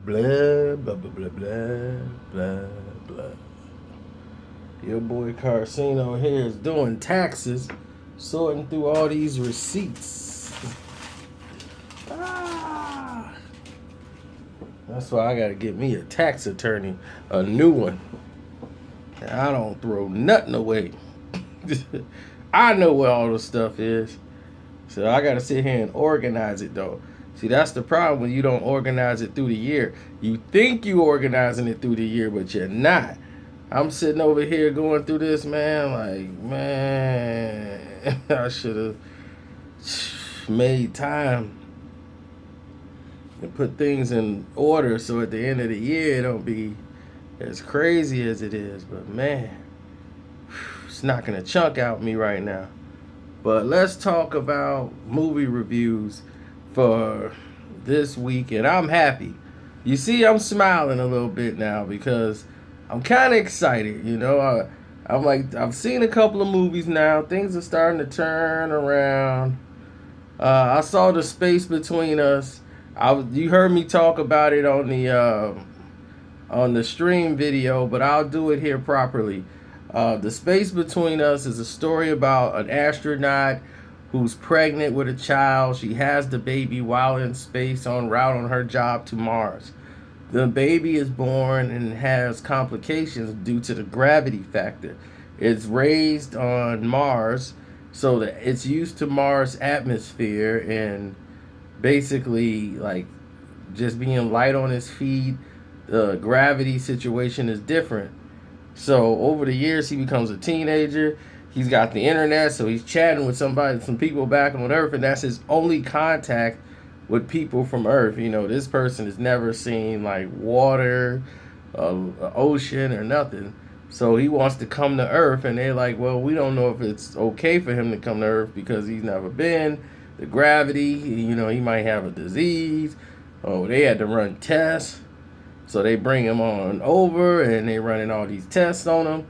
Blah, blah, blah, blah, blah, blah, blah. Your boy Karceno here is doing taxes, sorting through all these receipts. Ah, that's why I gotta get me a tax attorney, a new one. I don't throw nothing away. I know where all the stuff is. So I gotta sit here and organize it though. See, that's the problem when you don't organize it through the year. You think you organizing it through the year, but you're not. I'm sitting over here going through this, man. Like, man, I should have made time and put things in order so at the end of the year it don't be as crazy as it is. But man, it's knocking a chunk out me right now. But let's talk about movie reviews for this week, and I'm happy. You see, I'm smiling a little bit now because I'm kind of excited. I'm like, I've seen a couple of movies now. Things are starting to turn around. I saw The Space Between Us. You heard me talk about it on the stream video, but I'll do it here properly. The Space Between Us is a story about an astronaut who's pregnant with a child. She has the baby while in space en route on her job to Mars. The baby is born and has complications due to the gravity factor. It's raised on Mars, so that it's used to Mars' atmosphere and basically like just being light on its feet. The gravity situation is different. So over the years, he becomes a teenager. He's got the internet, so he's chatting with some people back on Earth, and that's his only contact with people from Earth. This person has never seen like water, ocean, or nothing. So he wants to come to Earth, and they're like, well, we don't know if it's okay for him to come to Earth because he's never been. The gravity, he might have a disease. Oh, they had to run tests. So they bring him on over, and they running all these tests on him.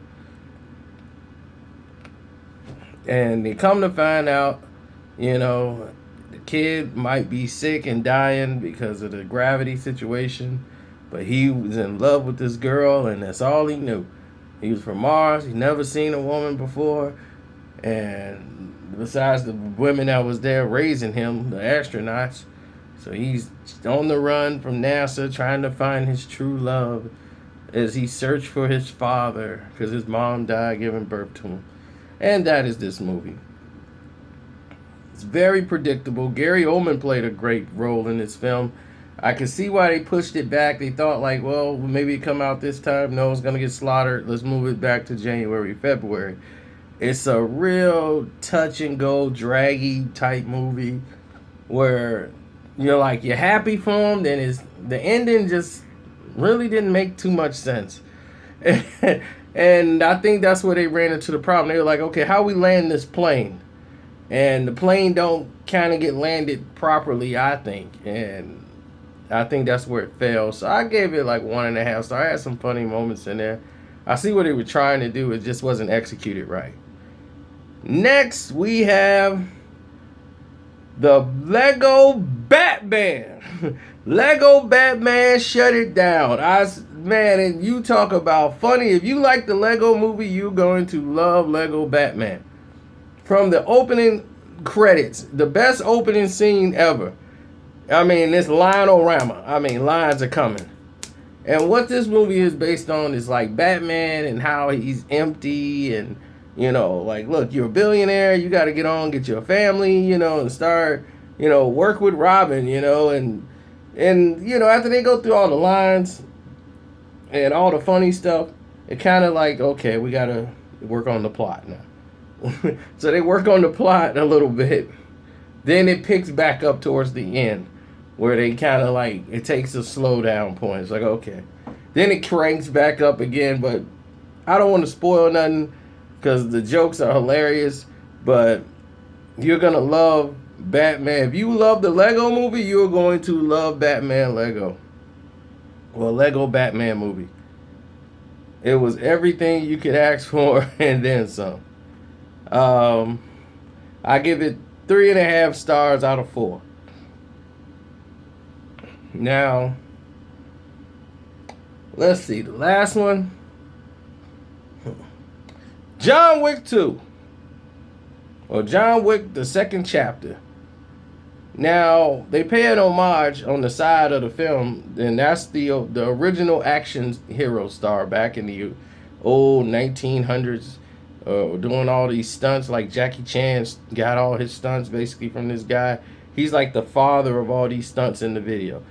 And they come to find out, the kid might be sick and dying because of the gravity situation. But he was in love with this girl, and that's all he knew. He was from Mars. He never seen a woman before. And besides the women that was there raising him, the astronauts. So he's on the run from NASA trying to find his true love as he searched for his father because his mom died giving birth to him. And that is this movie. It's very predictable. Gary Oldman played a great role in this film. I can see why they pushed it back. They thought like, well, maybe it come out this time. No, it's going to get slaughtered. Let's move it back to January, February. It's a real touch and go, draggy type movie where you're happy for him, then the ending just really didn't make too much sense. And I think that's where they ran into the problem. They were like, okay, how we land this plane? And the plane don't kind of get landed properly, I think. And I think that's where it fell. So I gave it like 1.5 stars. I had some funny moments in there. I see what they were trying to do. It just wasn't executed right. Next, we have the Lego Batman. Lego Batman shut it down. Man, and you talk about funny. If you like the Lego movie, you're going to love Lego Batman. From the opening credits, the best opening scene ever. I mean, this line-o-rama. I mean, lines are coming. And what this movie is based on is like Batman and how he's empty and like, look, you're a billionaire, you got to get on, get your family, and start, work with Robin, and after they go through all the lines and all the funny stuff, it kind of like, okay, we got to work on the plot now. So they work on the plot a little bit. Then it picks back up towards the end where they kind of like, it takes a slow down point. It's like, okay. Then it cranks back up again, but I don't want to spoil nothing because the jokes are hilarious, but you're going to love Batman. If you love the Lego movie, you're going to love Batman Lego. Well, Lego Batman movie. It was everything you could ask for and then some. I give it 3.5 stars out of 4. Now, Let's see, the last one. John Wick 2. Or John Wick, the second chapter. Now, they pay an homage on the side of the film, and that's the original action hero star back in the old 1900s, doing all these stunts. Like Jackie Chan got all his stunts basically from this guy. He's like the father of all these stunts in the video.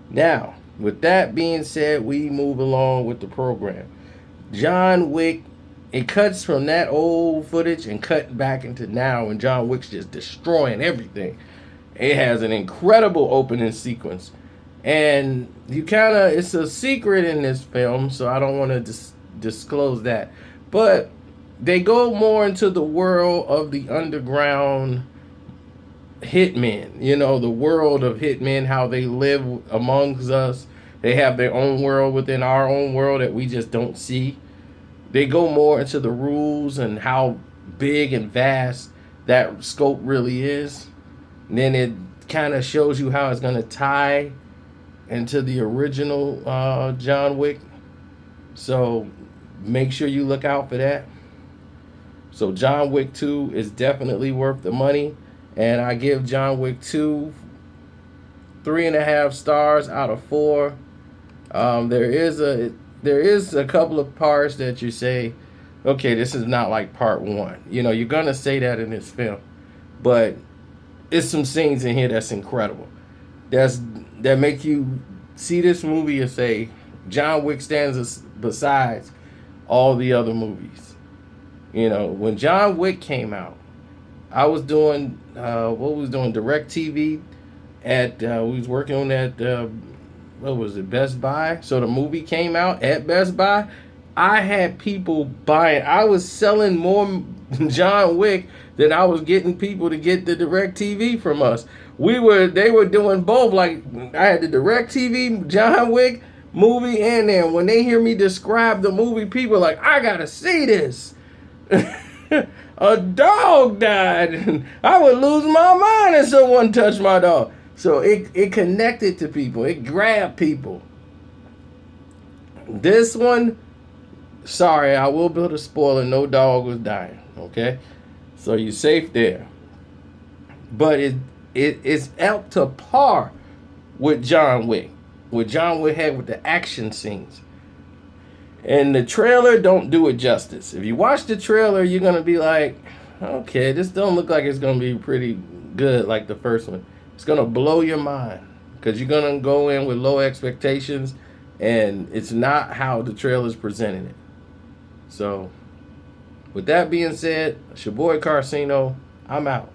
Now, with that being said, we move along with the program. John Wick, it cuts from that old footage and cut back into now, and John Wick's just destroying everything. It has an incredible opening sequence. And it's a secret in this film, so I don't want to disclose that. But they go more into the world of the underground hitmen. You know, the world of hitmen, how they live amongst us. They have their own world within our own world that we just don't see. They go more into the rules and how big and vast that scope really is. And then it kind of shows you how it's going to tie into the original John Wick. So make sure you look out for that. So John Wick 2 is definitely worth the money. And I give John Wick 2 3.5 stars out of 4. There is a couple of parts that you say, okay, this is not like part 1. You know, you're going to say that in this film. But it's some scenes in here that's incredible. That make you see this movie and say, John Wick stands besides all the other movies. You know, when John Wick came out, I was doing DirecTV we was working on that, Best Buy. So the movie came out at Best Buy. I had people buying. I was selling more John Wick than I was getting people to get the DirecTV from us. They were doing both. Like, I had the DirecTV John Wick movie, and then when they hear me describe the movie, people are like, I gotta see this. A dog died, and I would lose my mind if someone touched my dog. So it connected to people. It grabbed people. This one, sorry, I will build a spoiler. No dog was dying. Okay, so you're safe there. But it's up to par with John Wick. What John Wick had with the action scenes. And the trailer don't do it justice. If you watch the trailer, you're going to be like, okay, this don't look like it's going to be pretty good like the first one. It's going to blow your mind because you're going to go in with low expectations, and it's not how the trailer's presenting it. So, with that being said, it's your boy Karceno. I'm out.